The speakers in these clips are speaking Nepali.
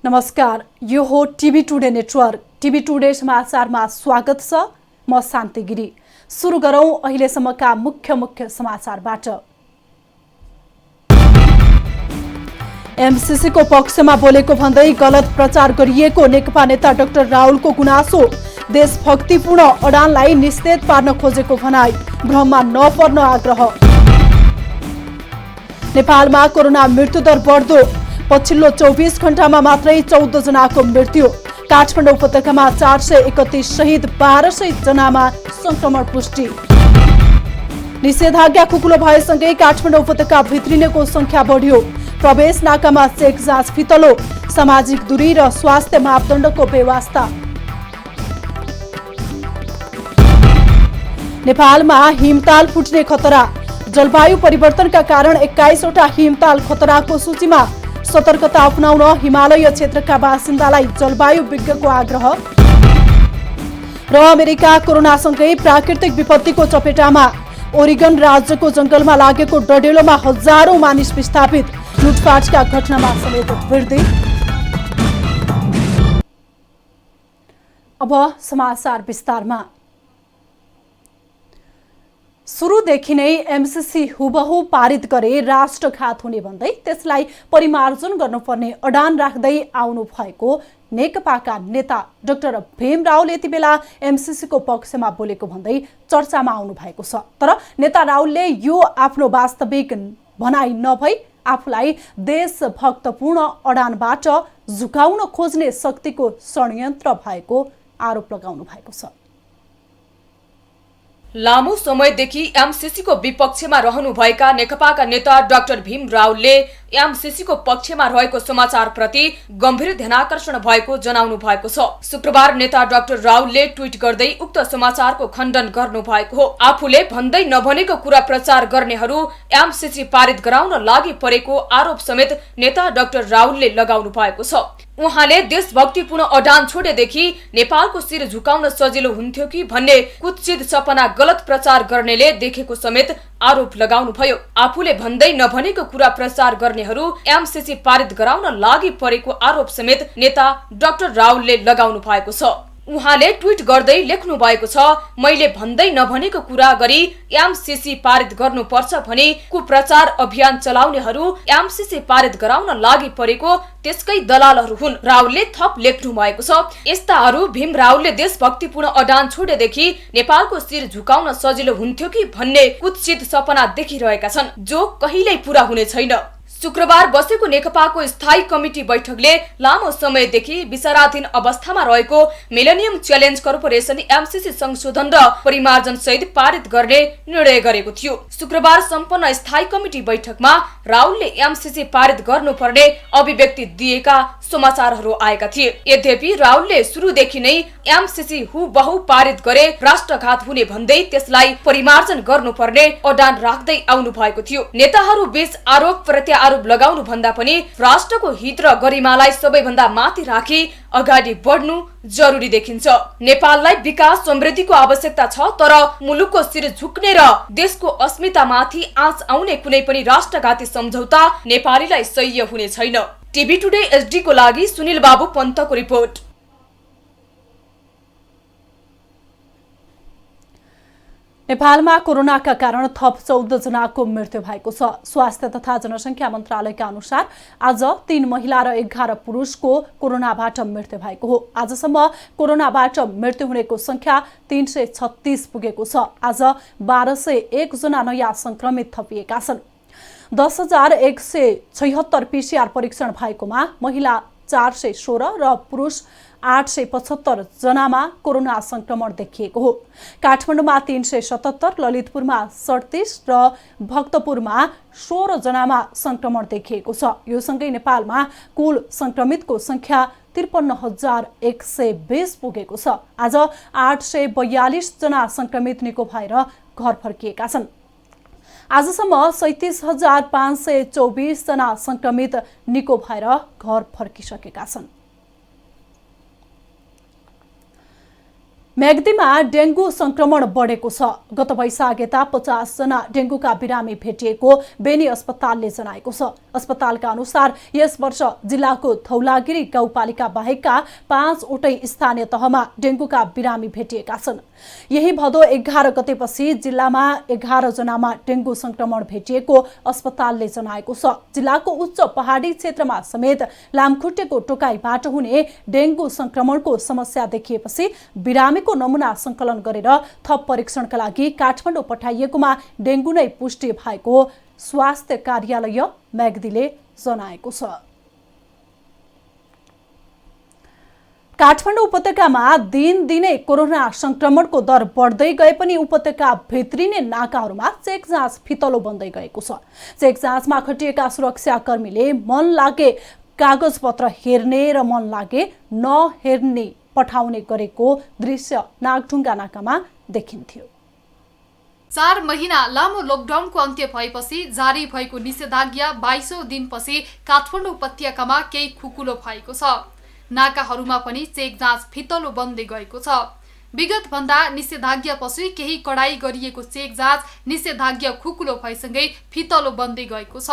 नमस्कार, यो हो TV today network. TV today समाचारमा स्वागत छ। म शान्ति गिरी। सुरु गरौं अहिलेसम्मका मुख्य समाचारबाट। एमसीसीको पक्षमा बोलेको भन्दै गलत प्रचार गरिएको नेकपा नेता डाक्टर राहुलको गुनासो। देशभक्तिपूर्ण अडानलाई निषेध पार्न खोजेको भनाई, भ्रममा नपर्न आग्रह। नेपालमा कोरोना मृत्युदर बढ्दो, पछिल्लो 24 घण्टामा मात्रै 14 जनाको मृत्यु। काठमाडौँ उपत्यकामा 431 शहीद, 1200 जनामा संक्रमण पुष्टि। निषेधाज्ञा खुकुलो भएसँगै काठमाडौँ उपत्यका भित्रिनेको संख्या बढ्यो। प्रवेश नाकामा चेक जाँच फितलो, सामाजिक दूरी र स्वास्थ्य मापदण्डको बेवास्ता। नेपालमा हिमताल फुट्ने खतरा, जलवायु परिवर्तनका कारण 21 वटा हिमताल खतराको सूचीमा। सतर्कता अपनाउन हिमालय क्षेत्रका बासिन्दालाई जलवायु विज्ञको आग्रह। र अमेरिका कोरोनासँगै प्राकृतिक विपत्तिको चपेटामा, ओरिगन राज्यको जंगलमा लागेको डढेलोमा हजारौं मानिस विस्थापित, लुटपाटका घटनामा समेत वृद्धि। अब समाचार विस्तारमा। सुरुदेखि नै एमसीसी हुबहु पारित गरे राष्ट्रघात हुने भन्दै त्यसलाई परिमार्जन गर्नुपर्ने अडान राख्दै आउनु भएको नेकपाका नेता डाक्टर भीम रावल यति बेला एमसीसीको पक्षमा बोलेको भन्दै चर्चामा आउनु भएको छ। तर नेता रावलले यो आफ्नो वास्तविक भनाइ नभई आफूलाई देशभक्तपूर्ण अडानबाट झुकाउन खोज्ने शक्तिको षड्यन्त्र भएको आरोप लगाउनु भएको छ। लामो समयदेखि एमसीसीको विपक्षमा रहनुभएका नेकपाका नेता डाक्टर भीम रावलले एमसीसीको पक्षमा रहेको समाचारप्रति गम्भीर ध्यानाकर्षण भएको जनाउनु भएको छ। शुक्रबार नेता डाक्टर रावलले ट्वीट गर्दै उक्त समाचारको खण्डन गर्नु भएको हो। आफूले भन्दै नभनेको कुरा प्रचार गर्नेहरू एमसीसी पारित गराउन लागि परेको आरोप समेत नेता डाक्टर रावलले लगाउनु भएको छ। उहाँले देशभक्तिपूर्ण अडान छोडेदेखि नेपालको शिर झुकाउन सजिलो हुन्थ्यो कि भन्ने कुत्सित सपना गलत प्रचार गर्नेले देखेको समेत आरोप लगाउनुभयो। आफूले भन्दै नभनेको कुरा प्रचार गर्नेहरू एमसीसी पारित गराउन लागि परेको आरोप समेत नेता डाक्टर रावलले लगाउनु भएको छ। उहाँले ट्वीट गर्दै लेख्नु भएको छ, मैले भन्दै नभनेको कुरा गरी एमसीसी पारित गर्नुपर्छ भने कुप्रचार अभियान चलाउनेहरू एमसीसी पारित गराउन लागि परेको त्यसकै दलालहरू हुन्। रावलले थप लेख्नु भएको छ, यस्ताहरू भीम रावलले देशभक्तिपूर्ण अडान छोडेदेखि नेपालको शिर झुकाउन सजिलो हुन्थ्यो कि भन्ने कुत्सित सपना देखिरहेका छन्, जो कहिल्यै पूरा हुने छैन। शुक्रबार बसेको नेकपाको स्थायी कमिटी बैठकले लामो समयदेखि विचाराधीन अवस्थामा रहेको मिलेनियम च्यालेन्ज कर्पोरेसन एमसीसी संशोधन र परिमार्जन सहित पारित गर्ने निर्णय गरेको थियो। शुक्रबार सम्पन्न स्थायी कमिटी बैठकमा रावलले एमसीसी पारित गर्नुपर्ने अभिव्यक्ति दिएका समाचारहरू आएका थिए। यद्यपि रावलले सुरुदेखि नै एमसीसी हुबहु पारित गरे राष्ट्रघात हुने भन्दै त्यसलाई परिमार्जन गर्नुपर्ने अडान राख्दै आउनु भएको थियो। नेताहरू बीच आरोप प्रत्यारोप लगाउनु भन्दा पनि राष्ट्रको हित र गरिमालाई सबैभन्दा माथि राखी अगाडि बढ्नु जरुरी देखिन्छ। नेपाललाई विकास समृद्धिको आवश्यकता छ, तर मुलुकको शिर झुक्ने र देशको अस्मितामाथि आँच आउने कुनै पनि राष्ट्रघाती सम्झौता नेपालीलाई सह्य हुने छैन। टिभी टुडे एचडी को लागि सुनिल बाबु पन्तको रिपोर्ट। नेपालमा कोरोनाका कारण थप 14 जनाको मृत्यु भएको छ। स्वास्थ्य तथा जनसङ्ख्या मन्त्रालयका अनुसार आज 3 महिला र 11 पुरुषको कोरोनाबाट मृत्यु भएको हो। आजसम्म कोरोनाबाट मृत्यु हुनेको संख्या 336 पुगेको छ। आज 1201 जना नयाँ संक्रमित थपिएका छन्। 10,176 पीसीआर परीक्षण भएकोमा महिला 416 र पुरुष 875 जनामा कोरोना संक्रमण देखिएको हो। काठमाडौँमा 377, ललितपुरमा 37 र भक्तपुरमा 16 जनामा संक्रमण देखिएको छ। यो सँगै नेपालमा कुल संक्रमितको संख्या 53,120 पुगेको छ। आज 842 जना संक्रमित निको भएर घर फर्किएका छन्। आजसम्म 37,524 जना संक्रमित निको भएर घर फर्किसकेका छन्। म्याग्दीमा डेङ्गु संक्रमण बढेको छ। गत वैशाख यता 50 जना डेङ्गुका बिरामी भेटिएको बेनी अस्पतालले जनाएको छ। अस्पतालका अनुसार यस वर्ष जिल्लाको धौलागिरी गाउँपालिका बाहेकका 5वटै स्थानीय तहमा डेङ्गुका बिरामी भेटिएका छन्। यही भदौ 11 गतेपछि जिल्लामा 11 जनामा डेङ्गु संक्रमण भेटिएको अस्पतालले जनाएको छ। जिल्लाको उच्च पहाडी क्षेत्रमा समेत लामखुट्टेको टोकाइबाट हुने डेङ्गु संक्रमणको समस्या देखिएपछि बिरामीको नमुना संकलन गरेर थप परीक्षणका लागि काठमाडौँ पठाइएकोमा डेङ्गु नै पुष्टि भएको स्वास्थ्य कार्यालय म्याग्दीले जनाएको छ। काठमाडौँ उपत्यकामा दिनदिनै कोरोना संक्रमणको दर बढ्दै गए पनि उपत्यका भित्रिने नाकाहरूमा चेक जाँच फितलो बन्दै गएको छ। चेक जाँचमा खटिएका सुरक्षाकर्मीले मन लागे कागजपत्र हेर्ने र मन लागे नहेर्ने पठाउने गरेको दृश्य नागढुङ्गा नाकामा देखिन्थ्यो। 4 महिना लामो लकडाउनको अन्त्य भएपछि जारी भएको निषेधाज्ञा 22औं दिनपछि काठमाडौँ उपत्यकामा केही खुकुलो भएको छ। नाकाहरूमा पनि चेक जाँच फितलो बन्दै गएको छ। विगत भन्दा निषेधाज्ञापछि केही कडाई गरिएको चेक जाँच निषेधाज्ञा खुकुलो भएसँगै फितलो बन्दै गएको छ।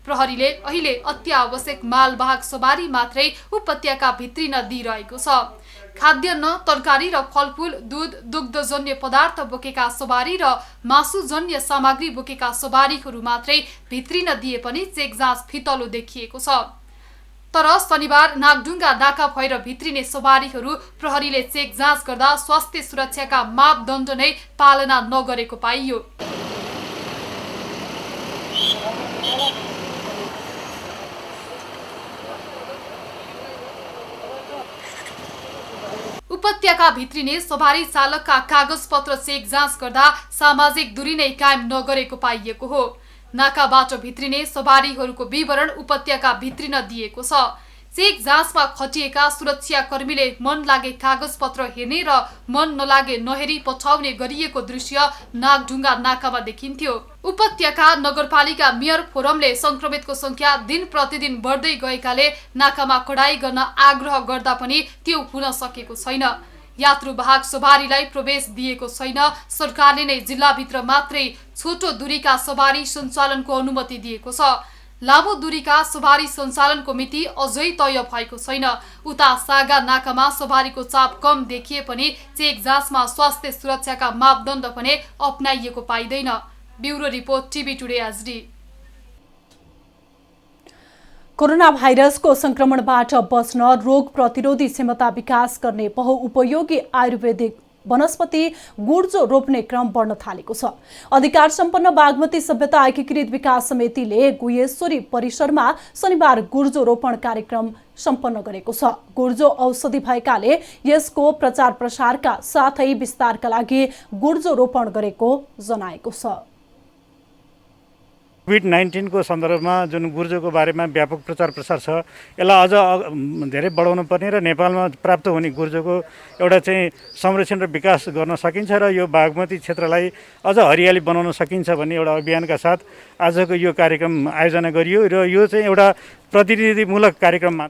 प्रहरीले अहिले अत्यावश्यक मालवाहक सवारी मात्रै उपत्यका भित्रिन दिइरहेको छ। खाद्यान्न, तरकारी र फलफूल, दूध, दुग्धजन्य पदार्थ बोकेका सवारी र मासुजन्य सामग्री बोकेका सवारीहरू मात्रै भित्रिन दिए पनि चेक जाँच फितलो देखिएको छ। तर शनिबार नागढुङ्गा नाका भएर भित्रिने सवारीहरू प्रहरीले चेक जाँच गर्दा स्वास्थ्य सुरक्षाका मापदण्ड नै पालना नगरेको पाइयो। उपत्यका भित्रिने सवारी चालकका कागजपत्र चेक जाँच गर्दा सामाजिक दूरी नै कायम नगरेको पाइएको हो। नाकाबाट भित्रिने सवारीहरूको विवरण उपत्यका भित्रिन दिएको छ। चेक जाँचमा खटिएका सुरक्षाकर्मीले मन लागे कागजपत्र हेर्ने र मन नलागे नहेरी पठाउने गरिएको दृश्य नागढुङ्गा नाकामा देखिन्थ्यो। उपत्यका नगरपालिका मेयर फोरमले संक्रमितको संख्या दिन प्रतिदिन बढ्दै गएकाले नाकामा कडाई गर्न आग्रह गर्दा पनि त्यो हुन सकेको छैन। यात्रुवाहक सवारीलाई प्रवेश दिएको छैन। सरकारले नै जिल्लाभित्र मात्रै छोटो दूरीका सवारी सञ्चालनको अनुमति दिएको छ। लामो दूरीका सवारी सञ्चालनको मिति अझै तय भएको छैन। उता सागा नाकामा सवारीको चाप कम देखिए पनि चेक जाँचमा स्वास्थ्य सुरक्षाका मापदण्ड पनि अपनाइएको पाइँदैन। Bureau report TV today HD. Corona भाइरसको संक्रमणबाट बच्न रोग प्रतिरोधी क्षमता विकास गर्ने बहुउपयोगी आयुर्वेदिक वनस्पति गुर्जो रोप्ने क्रम बढ्न थालेको छ। अधिकार सम्पन्न बागमती सभ्यता एकीकृत विकास समितिले गुहेश्वरी परिसरमा शनिबार गुर्जो रोपण कार्यक्रम सम्पन्न गरेको छ। गुर्जो औषधि भएकाले यसको प्रचार प्रसारका साथै विस्तारका लागि गुर्जो रोपण गरेको जनाएको छ। कोभिड-19 को सन्दर्भमा जुन गुर्जोको बारेमा व्यापक प्रचार प्रसार छ, यसलाई अझ धेरै बढाउनु पर्ने र नेपालमा प्राप्त हुने गुर्जोको एउटा चाहिँ संरक्षण र विकास गर्न सकिन्छ र यो बागमती क्षेत्रलाई अझ हरियाली बनाउन सकिन्छ भन्ने एउटा अभियानका साथ आजको यो कार्यक्रम आयोजना गरियो र यो चाहिँ एउटा प्रतिनिधिमूलक कार्यक्रममा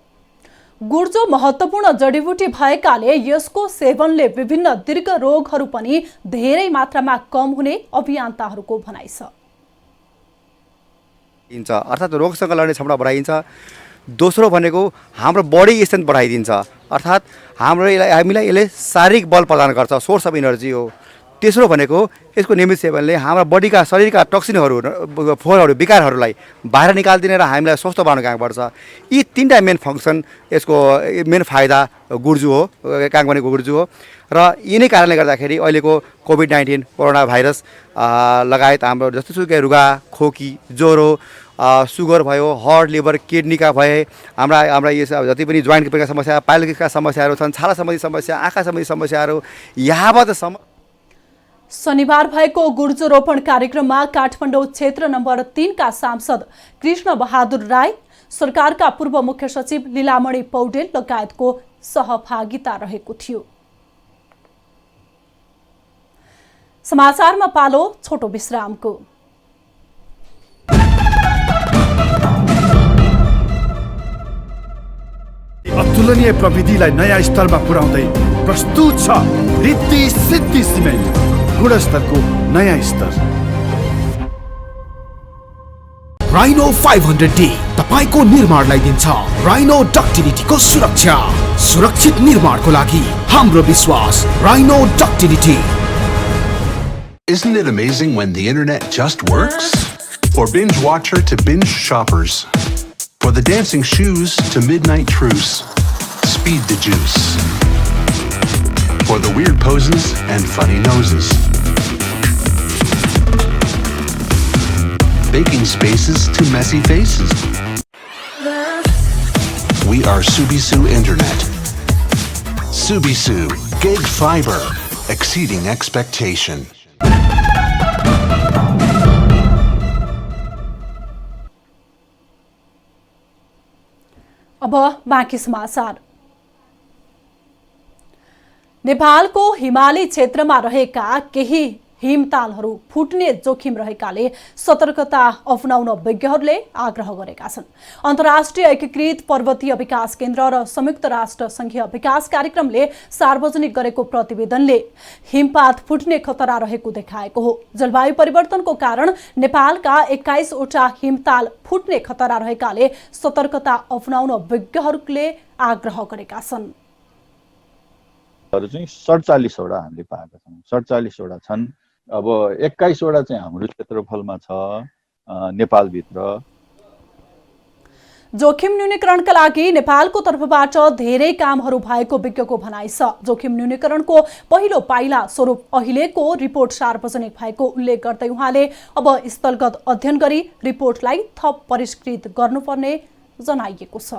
गुर्जो महत्त्वपूर्ण जडीबुटी भएकाले यसको सेवनले विभिन्न दीर्घ रोगहरू पनि धेरै मात्रामा कम हुने अभियन्ताहरूको भनाइ छ। अर्थात् रोगसँग लड्ने क्षमता बढाइन्छ। दोस्रो भनेको हाम्रो बडी स्ट्रेन्थ बढाइदिन्छ, अर्थात् हामीलाई यसले शारीरिक बल प्रदान गर्छ, सोर्स अफ इनर्जी हो। तेस्रो भनेको यसको नियमित सेवनले हाम्रा बडीका शरीरका टक्सिनहरू, फोहोरहरू, विकारहरूलाई बाहिर निकाल्दिने र हामीलाई स्वस्थ बनाउन काम गर्छ। यी तीनटा मेन फङ्सन, यसको मेन फाइदा गुर्जो हो, काम गरेको गुर्जो हो। र यिनै कारणले गर्दाखेरि अहिलेको कोभिड-19 कोरोना भाइरस लगायत हाम्रो जस्तोसुकै रुगा, खोकी, ज्वरो, सुगर भयो, हार्ट, लिभर, किडनीका भए, हाम्रा यो जति पनि जोइन्टका समस्या, पाइल्सका समस्याहरू छन्, छाला सम्बन्धी समस्या, आँखा सम्बन्धी समस्याहरू यावतसम्म। शनिबार भएको गुर्जो रोपण कार्यक्रममा काठमाडौँ क्षेत्र नम्बर 3 का सांसद कृष्ण बहादुर राई, सरकारका पूर्व मुख्य सचिव लीलामणि पौडेल लगायतको सहभागिता रहेको थियो। समाचारमा पालो छोटो विश्रामको। अतुल अतुलनीय प्रविधिलाई नयाँ स्तरमा पुर्याउँदै प्रस्तुत छ रिद्धि सिद्धि सिमेन्ट, गुणस्तरको नयाँ स्तर। राइनो 500D तपाईको निर्माणलाई दिन्छ राइनो डक्टिलिटीको सुरक्षा। सुरक्षित निर्माणको लागि हाम्रो विश्वास rhino ductility. Isn't it amazing when the internet just works? For binge watcher to binge shoppers, for the dancing shoes to midnight truce, speed the juice. For the weird poses and funny noses, baking spaces to messy faces. We are Subisu Internet. Subisu, gig fiber, exceeding expectation. अब बाँकी समाचार। नेपालको हिमाली क्षेत्रमा रहेका केही हिमतालहरू फुट्ने जोखिम रहेकाले सतर्कता अपनाउन विज्ञहरूले आग्रह गरेका छन्। अन्तर्राष्ट्रिय एकीकृत पर्वतीय विकास केन्द्र र संयुक्त राष्ट्र संघीय विकास कार्यक्रमले सार्वजनिक गरेको प्रतिवेदनले हिमपात फुट्ने खतरा रहेको देखाएको हो। जलवायु परिवर्तनको कारण नेपालका 21 वटा हिमताल फुट्ने खतरा रहेकाले सतर्कता अपनाउन विज्ञहरूले आग्रह गरेका छन्। 47 वटा हामीले पाएका छौँ, 47 वटा छन्। अब 21 वटा चाहिँ हाम्रो क्षेत्रफलमा छ नेपालभित्र। जोखिम न्यूनीकरणका लागि नेपालको तर्फबाट धेरै कामहरू भएको विज्ञको भनाइ छ। जोखिम न्यूनीकरणको पहिलो पाइला स्वरूप अहिलेको रिपोर्ट सार्वजनिक भएको उल्लेख गर्दै उहाँले अब स्थलगत अध्ययन गरी रिपोर्टलाई थप परिष्कृत गर्नुपर्ने जनाइएको छ।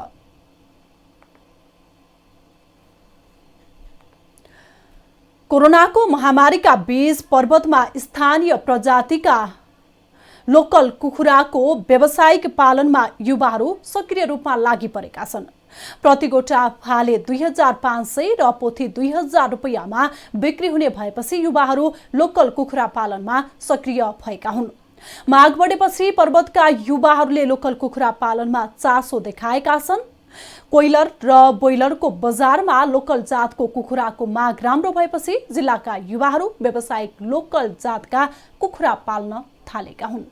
कोरोनाको महामारीका बीच पर्वतमा स्थानीय प्रजातिका लोकल कुखुराको व्यावसायिक पालनमा युवाहरू सक्रिय रूपमा लागि परेका छन्। प्रतिगोटा फाले 2500 र पोथी 2000 रुपैयाँमा बिक्री हुने भएपछि युवाहरू लोकल कुखुरा पालनमा सक्रिय भएका हुन्। माग बढेपछि पर्वतका युवाहरूले लोकल कुखुरा पालनमा चासो देखाएका छन्। कोइलर र बोइलरको बजारमा लोकल जातको कुखुराको माग राम्रो भएपछि जिल्लाका युवाहरू व्यावसायिक लोकल जातका कुखुरा पाल्न थालेका हुन्।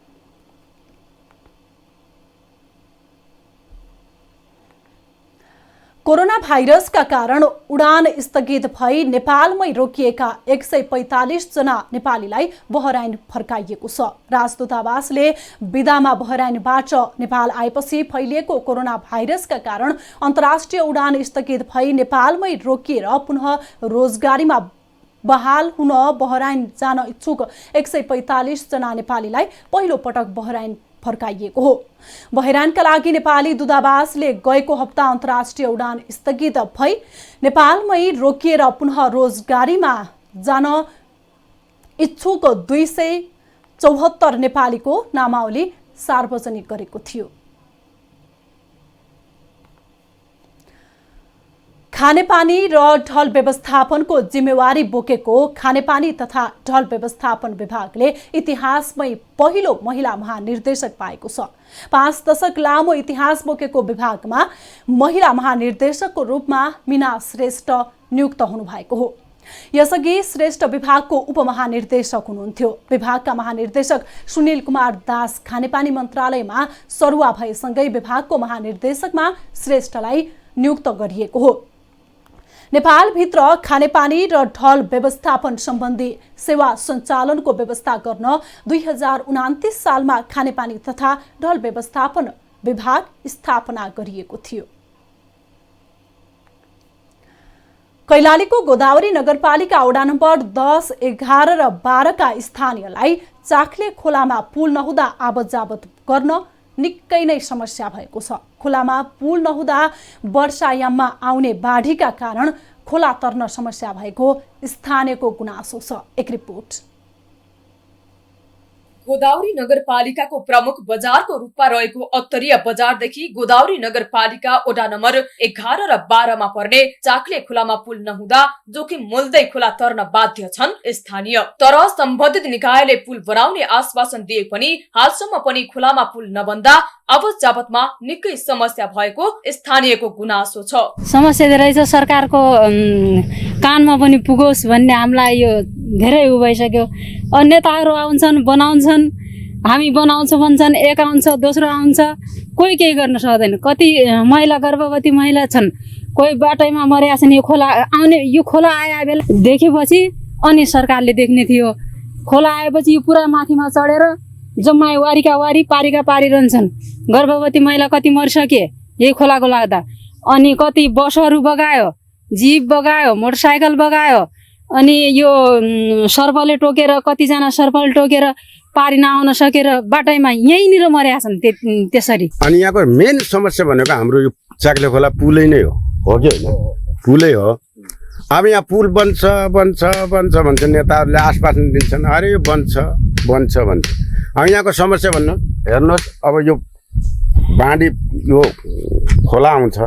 कोरोना भाइरसका कारण उडान स्थगित भई नेपालमै रोकिएका 145 जना नेपालीलाई बहराइन फर्काइएको छ। राजदूतावासले विदामा बहराइनबाट नेपाल आएपछि फैलिएको कोरोना भाइरसका कारण अन्तर्राष्ट्रिय उडान स्थगित भई नेपालमै रोकिएर पुनः रोजगारीमा बहाल हुन बहराइन जान इच्छुक 145 जना नेपालीलाई पहिलो पटक बहराइन फर्काइएको हो। बहराइनका लागि नेपाली दूतावासले गएको हप्ता अन्तर्राष्ट्रिय उडान स्थगित भई नेपालमै रोकिएर पुनः रोजगारीमा जान इच्छुक 274 नेपालीको नामावली सार्वजनिक गरेको थियो। खानेपानी र ढल व्यवस्थापनको जिम्मेवारी बोकेको खानेपानी तथा ढल व्यवस्थापन विभागले इतिहासमै पहिलो महिला महानिर्देशक पाएको छ। 5 दशक लामो इतिहास बोकेको विभागमा महिला महानिर्देशकको रूपमा मीना श्रेष्ठ नियुक्त हुनुभएको हो। यसअघि श्रेष्ठ विभागको उपमहानिर्देशक हुनुहुन्थ्यो। विभागका महानिर्देशक सुनिल कुमार दास खानेपानी मन्त्रालयमा सरुवा भएसँगै विभागको महानिर्देशकमा श्रेष्ठलाई नियुक्त गरिएको हो। नेपालभित्र खानेपानी र ढल व्यवस्थापन सम्बन्धी सेवा सञ्चालनको व्यवस्था गर्न 2029 सालमा खानेपानी तथा ढल व्यवस्थापन विभाग स्थापना गरिएको थियो। कैलालीको गोदावरी नगरपालिका वडा नम्बर 10, 11 र 12 का स्थानीयलाई चाख्ले खोलामा पुल नहुँदा आवत जावत गर्न निकै नै समस्या भएको छ। खोलामा पुल नहुँदा वर्षायाममा आउने बाढीका कारण खोला तर्न समस्या भएको स्थानीयको गुनासो छ। एक रिपोर्ट। गोदावरी नगरपालिकाको प्रमुख बजारको रूपमा रहेको उत्तरीय बजारदेखि गोदावरी नगरपालिका वडा नम्बर 11 र 12 मा पर्ने चाक्ले खोलामा पुल नहुँदा जोखिम मोल्दै खोला तर्न बाध्य छन् स्थानीय। तर सम्बन्धित निकायले पुल बनाउने आश्वासन दिए पनि हालसम्म पनि खोलामा पुल नबन्दा आवत जावतमा निकै समस्या भएको स्थानीयको गुनासो छ। समस्या धेरै छ, सरकारको कानमा पनि पुगोस् भन्ने हामीलाई यो धेरै उ भइसक्यो। नेताहरू आउँछन् बनाउँछन्, हामी बनाउँछौँ भन्छन्, एक आउँछ दोस्रो आउँछ, कोही केही गर्न सक्दैन। कति महिला गर्भवती महिला छन्, कोही बाटैमा मरेका छन्। यो खोला आउने, यो खोला आए बेला देखेपछि अनि सरकारले देख्ने थियो। खोला आएपछि यो पुरा माथिमा चढेर जम्मा वारीका वारी पारीका पारी रहन्छन्। गर्भवती महिला कति मरिसके यही खोलाको लाग्दा। अनि कति बसहरू बगायो, जीप बगायो, मोटरसाइकल बगायो। अनि यो सर्पले टोकेर कतिजना सर्पले टोकेर पारी नआउन सकेर बाटैमा यहीँनिर मरेका छन् त्यसरी। अनि यहाँको मेन समस्या भनेको हाम्रो यो चाक्ले खोला पुलै नै हो कि होइन? पुलै हो। अब यहाँ पुल बन्छ बन्छ बन्छ भन्छन् नेताहरूले, आश्वासन दिन्छन्, अरे यो बन्छ बन्छ भन्छ। अब यहाँको समस्या भन्नु हेर्नुहोस्, अब यो बाँडी यो खोला आउँछ,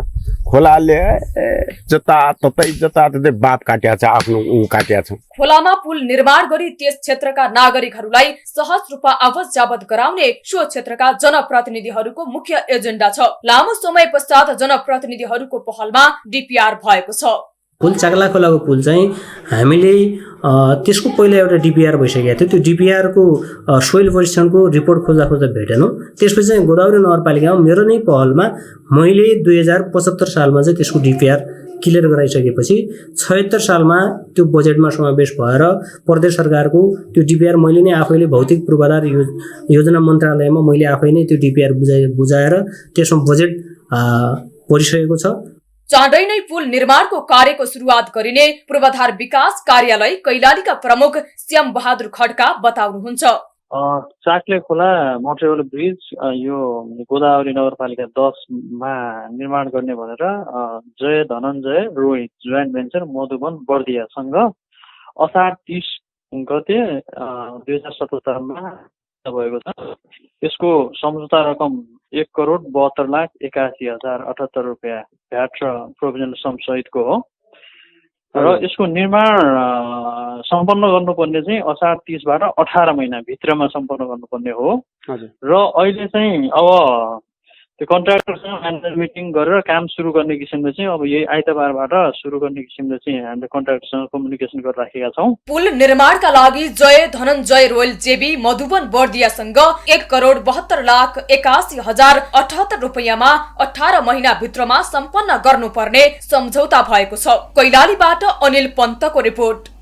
खोलाले जताततै बाँध काटिया छ, आफ्नो काटिया छ। खोलामा पुल निर्माण गरी त्यस क्षेत्रका नागरिकहरूलाई सहज रूपमा आवत जावत गराउने सो क्षेत्रका जनप्रतिनिधिहरूको मुख्य एजेन्डा छ। लामो समय पश्चात जनप्रतिनिधिहरूको पहलमा डिपिआर भएको छ। पुल चाक्ला खोलाको पुल चाहिँ हामीले त्यसको पहिला एउटा डिपिआर भइसकेको थियो। त्यो डिपिआरको सोइल परीक्षणको रिपोर्ट खोज्दा भेटेनौँ। त्यसपछि चाहिँ गोदावरी नगरपालिकामा मेरो नै पहलमा मैले 2075 सालमा चाहिँ त्यसको डिपिआर क्लियर गराइसकेपछि 76 सालमा त्यो बजेटमा समावेश भएर प्रदेश सरकारको त्यो डिपिआर मैले नै आफैले भौतिक पूर्वाधार योजना मन्त्रालयमा मैले आफै नै त्यो डिपिआर बुझाएर त्यसमा बजेट परिसकेको छ। चाँडै नै पुल निर्माणको कार्यको सुरुवात गरिने पूर्वाधार विकास कार्यालय कैलालीका प्रमुख श्याम बहादुर खड्का बताउनुहुन्छ। चाक्ले खोला मोटरेबल ब्रिज यो गोदावरी नगरपालिका 10 मा निर्माण गर्ने भनेर जय धनञ्जय रोहित जोइन्ट भेन्चर मधुबन बर्दियासँग असार 30 गते 2077 मा भएको छ। यसको सम्झौता रकम 1,72,81,078 रुपियाँ भ्याट र प्रोभिजनल सम सहितको हो र यसको निर्माण सम्पन्न गर्नुपर्ने चाहिँ असार 30 बाट 18 महिना भित्रमा सम्पन्न गर्नुपर्ने हो। र अहिले चाहिँ अब त्यो कन्ट्र्याक्टरसँग म्यानेजर मिटिङ गरेर काम सुरु गर्ने किसिमले चाहिँ अब यही आइतबारबाट सुरु गर्ने किसिमले चाहिँ हामीले कन्ट्र्याक्टरसँग कम्युनिकेसन गरिराखेका छौँ। पुल निर्माणका लागि जय धनञ्जय रोयल जेबी मधुबन बर्दियासँग 1,72,81,078 रुपियाँमा 18 महिना भित्रमा सम्पन्न गर्नुपर्ने सम्झौता भएको छ। कैलालीबाट अनिल पन्तको रिपोर्ट।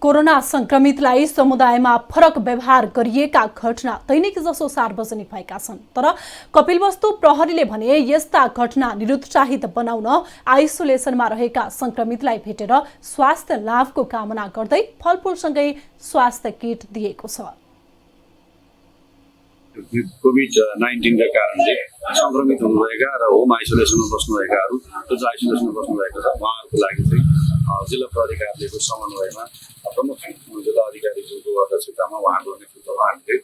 कोरोना संक्रमितलाई समुदायमा फरक व्यवहार गरिएका घटना दैनिक जसो सार्वजनिक भएका छन्। तर कपिलवस्तु प्रहरीले भने यस्ता घटना निरुत्साहित बनाउन आइसोलेसनमा रहेका संक्रमितलाई भेटेर स्वास्थ्य लाभको कामना गर्दै फलफुलसँगै स्वास्थ्य किट दिएको छ। कोभिड-19 का कारणले संक्रमित हुनुभएका र होम आइसोलेसनमा बस्नुभएकाहरू जो आइसोलेसनमा बस्नुभएको छ उहाँहरूको लागि चाहिँ जिल्ला प्रहरी कार्यालयको समन्वयमा प्रमुख जिल्ला अधिकारीको अध्यक्षतामा उहाँको नेतृत्वमा हामीले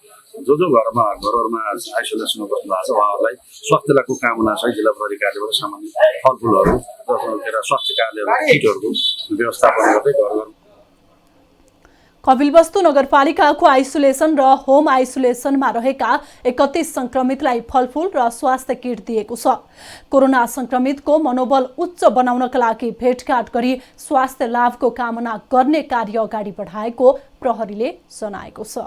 जो घरहरूमा आइसोलेसनमा बस्नु भएको छ उहाँहरूलाई स्वास्थ्य लाभको कामना सहित जिल्ला प्रहरी कार्यालयबाट सामान्य फलफुलहरू र स्वास्थ्य कार्यालयको किटहरूको व्यवस्थापन गर्दै घर कपिलवस्तु नगरपालिकाको आइसोलेसन र होम आइसोलेसनमा रहेका 31 संक्रमितलाई फलफुल र स्वास्थ्य किट दिएको छ। कोरोना संक्रमितको मनोबल उच्च बनाउनका लागि भेटघाट गरी स्वास्थ्य लाभको कामना गर्ने कार्य अगाडि बढाएको प्रहरीले जनाएको छ।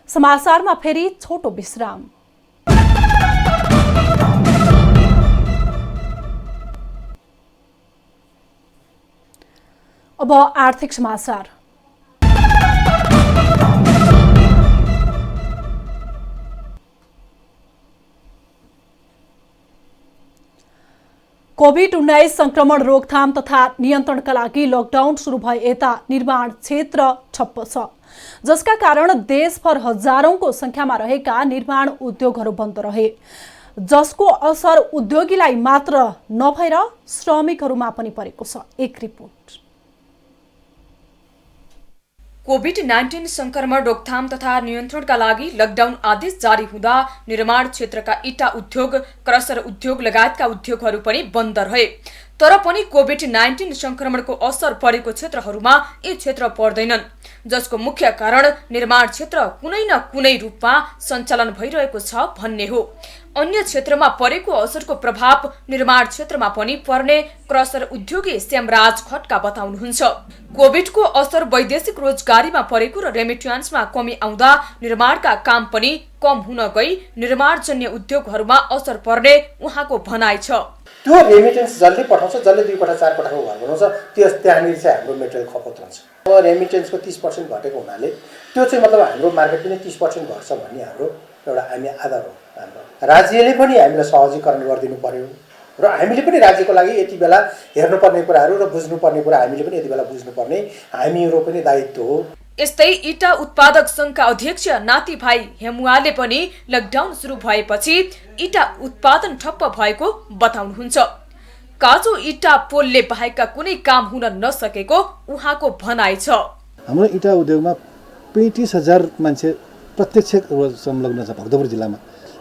समाचारमा फेरि छोटो विश्राम। अब आर्थिक समाचार। कोभिड-19 संक्रमण रोकथाम तथा नियन्त्रणका लागि लकडाउन सुरु भए यता निर्माण क्षेत्र ठप्प छ, जसका कारण देशभर हजारौंको संख्यामा रहेका निर्माण उद्योगहरू बन्द रहे। जसको असर उद्योगीलाई मात्र नभएर श्रमिकहरूमा पनि परेको छ। एक रिपोर्ट। कोभिड-19 संक्रमण रोकथाम तथा नियन्त्रणका लागि लकडाउन आदेश जारी हुँदा निर्माण क्षेत्रका इटा उद्योग, क्रसर उद्योग लगायतका उद्योगहरू पनि बन्द रहे। तर पनि कोभिड-19 संक्रमणको असर परेको क्षेत्रहरूमा यी क्षेत्र पर्दैनन्, जसको मुख्य कारण निर्माण क्षेत्र कुनै न कुनै रूपमा सञ्चालन भइरहेको छ भन्ने हो। अन्य क्षेत्रमा परेको असरको प्रभाव निर्माण क्षेत्रमा पनि पर्ने क्रसर उद्योगी श्यामराज खड्का बताउनुहुन्छ। कोभिडको असर वैदेशिक रोजगारीमा परेको र रेमिट्यान्समा कमी आउँदा निर्माणका काम पनि कम हुन गई निर्माणजन्य उद्योगहरूमा असर पर्ने उहाँको भनाइ छ। त्यो रेमिटेन्स जसले पठाउँछ, जसले 2 पठा 4 पठाको घर बनाउँछ, त्यहाँनिर चाहिँ हाम्रो मेटेरियल खपत हुन्छ। अब रेमिटेन्सको 30% घटेको हुनाले त्यो चाहिँ मतलब हाम्रो मार्केट पनि 30% घट्छ भन्ने हाम्रो एउटा हामी आधार हो। हाम्रो राज्यले पनि हामीलाई सहजीकरण गरिदिनु पर्यो र हामीले पनि राज्यको लागि यति बेला हेर्नुपर्ने कुराहरू र बुझ्नुपर्ने कुरा हामीले पनि यति बेला बुझ्नुपर्ने हामीहरू पनि दायित्व हो। यस्तै इटा उत्पादक संघका अध्यक्ष नातिभाइ हेमुवाले पनि लकडाउन सुरु भएपछि इटा उत्पादन ठप्प भएको बताउनुहुन्छ। काँचो इटा पोलले बाहेकका कुनै काम हुन नसकेको उहाँको भनाइ छ। हाम्रो इटा उद्योगमा 35,000 मान्छे प्रत्यक्ष संलग्न छ भक्तपुर जिल्लामा।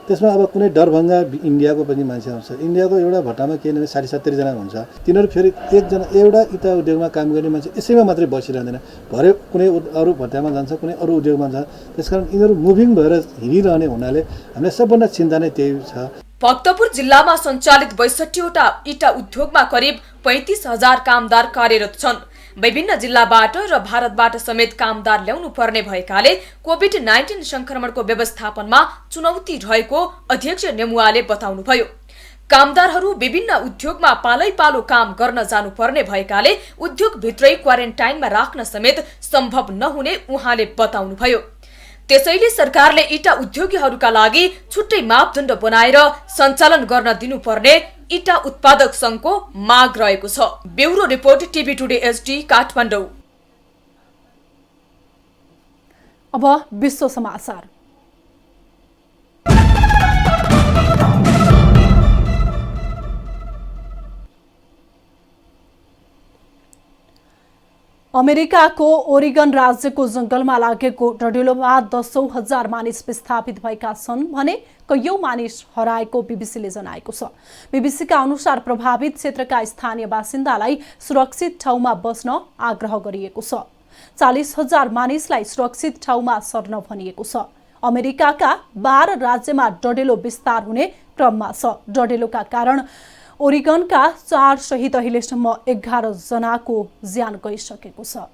त्यसमा अब कुनै डरभङ्गा इन्डियाको पनि मान्छे आउँछ। इन्डियाको एउटा भट्टामा के भने 60-70 जना हुन्छ। तिनीहरू फेरि एकजना एउटा इटा उद्योगमा काम गर्ने मान्छे यसैमा मात्रै बसिरहँदैन, भरे कुनै अरू भट्टामा जान्छ, कुनै अरू उद्योगमा जान्छ। त्यसकारण यिनीहरू मुभिङ भएर हिँडिरहने हुनाले हामीलाई सबभन्दा चिन्ता नै त्यही छ। भक्तपुर जिल्लामा सञ्चालित 62 वटा इटा उद्योगमा करिब 35,000 कामदार कार्यरत छन्। विभिन्न जिल्लाबाट र भारतबाट समेत कामदार ल्याउनु पर्ने भएकाले कोभिड-19 संक्रमणको व्यवस्थापनमा चुनौती रहेको अध्यक्ष नेमुवाले बताउनुभयो। कामदारहरू विभिन्न उद्योगमा पालै पालो काम गर्न जानुपर्ने भएकाले उद्योगभित्रै क्वारेन्टाइनमा राख्न समेत सम्भव नहुने उहाँले बताउनुभयो। त्यसैले सरकारले इटा उद्योगीहरूका लागि छुट्टै मापदण्ड बनाएर सञ्चालन गर्न दिनुपर्ने इटा उत्पादक संघको माग रहेको छ। Bureau report, TV today HD, Kathmandu. अब विश्व समाचार। अमेरिकाको ओरिगन राज्यको जंगलमा लागेको डढेलोमा 10,000 मानिस विस्थापित भएका छन् भने कयौं मानिस हराएको बीबीसीले जनाएको छ। बीबीसीका अनुसार प्रभावित क्षेत्रका स्थानीय बासिन्दालाई सुरक्षित ठाउँमा बस्न आग्रह गरिएको छ। 40,000 मानिसलाई सुरक्षित ठाउँमा सर्न भनिएको छ। अमेरिकाका 12 राज्यमा डढेलो विस्तार हुने क्रममा छ। डढेलोका कारण ओरिगनका 4 सहित अहिलेसम्म 11 जनाको ज्यान गइसकेको छ।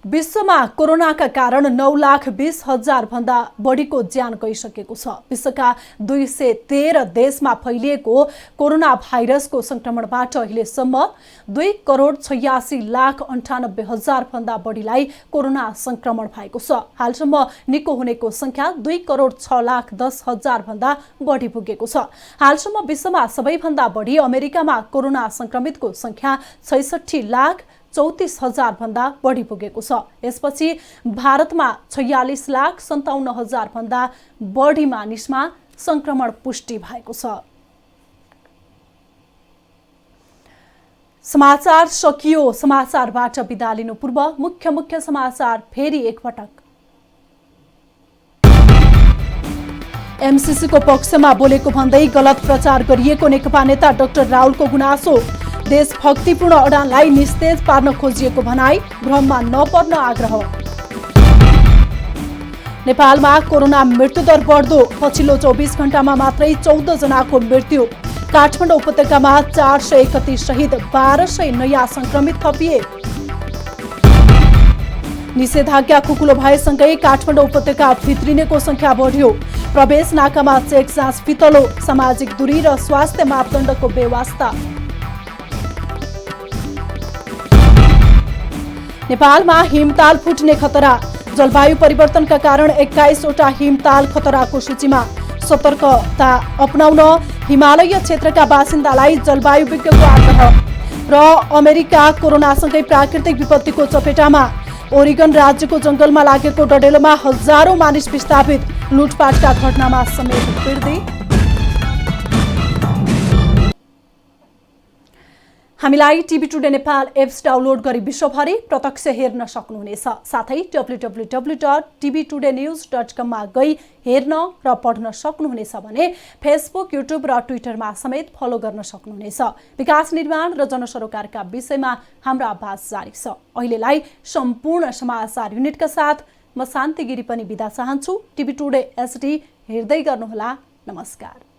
विश्वमा कोरोनाका कारण 9,20,000 भन्दा बढीको ज्यान गइसकेको छ। विश्वका 213 देशमा फैलिएको कोरोना भाइरसको संक्रमणबाट अहिलेसम्म 2,86,98,000 भन्दा बढीलाई कोरोना संक्रमण भएको छ। हालसम्म निको हुनेको संख्या 2,06,10,000 भन्दा बढी पुगेको छ। हालसम्म विश्वमा सबैभन्दा बढी अमेरिकामा कोरोना संक्रमितको संख्या 66,34,000 भन्दा बढी पुगेको छ। यसपछि भारतमा 46,57,000 भन्दा बढी मानिसमा संक्रमण पुष्टि भएको छ। समाचार सकियो। समाचारबाट बिदा लिनु पूर्व मुख्य समाचार फेरि एकपटक। एमसीसी को पक्षमा बोलेको भन्दै गलत प्रचार गरिएको नेकपा नेता डाक्टर राहुलको गुनासो। देशभक्तिपूर्ण अडानलाई निस्तेज पार्न खोजिएको भनाई, भ्रममा नपर्न आग्रह। नेपालमा कोरोना मृत्युदर बढ्दो, पछिल्लो 24 घण्टामा मात्रै 14 जनाको मृत्यु। काठमाडौँ उपत्यकामा 431 सहित 1200 नयाँ संक्रमित थपिए। निषेधाज्ञा खुकुलो भएसँगै काठमाडौँ उपत्यका भित्रिनेको संख्या बढ्यो। प्रवेश नाकामा चेक जाँच फितलो, सामाजिक दूरी र स्वास्थ्य मापदण्डको बेवास्ता। नेपालमा हिमताल फुट्ने खतरा, जलवायु परिवर्तनका कारण 21 वटा हिमताल खतराको सूचीमा। सतर्कता अपनाउन हिमालय क्षेत्रका बासिन्दालाई जलवायु विज्ञको आग्रह। र अमेरिका कोरोनासँगै प्राकृतिक विपत्तिको चपेटामा, ओरेगन राज्यको जंगलमा लागेको डडेलोमा हजारौं मानिस विस्थापित, लुटपाटका घटनामा समेत वृद्धि। हामीलाई TV today Nepal apps download गरी विश्वभरि प्रत्यक्ष हेर्न सक्नुहुनेछ। साथै www.tvtodanews.com मा गई हेर्न र पढ्न सक्नुहुनेछ भने फेसबुक, युट्युब र ट्विटरमा समेत फलो गर्न सक्नुहुनेछ। विकास निर्माण र जनसरोकारका विषयमा हाम्रो आवाज जारी छ। अहिलेलाई सम्पूर्ण समाचार युनिटका साथ म शान्ति गिरी पनि बिदा चाहन्छु। टिभी टुडे एसडी हेर्दै गर्नुहोला। नमस्कार।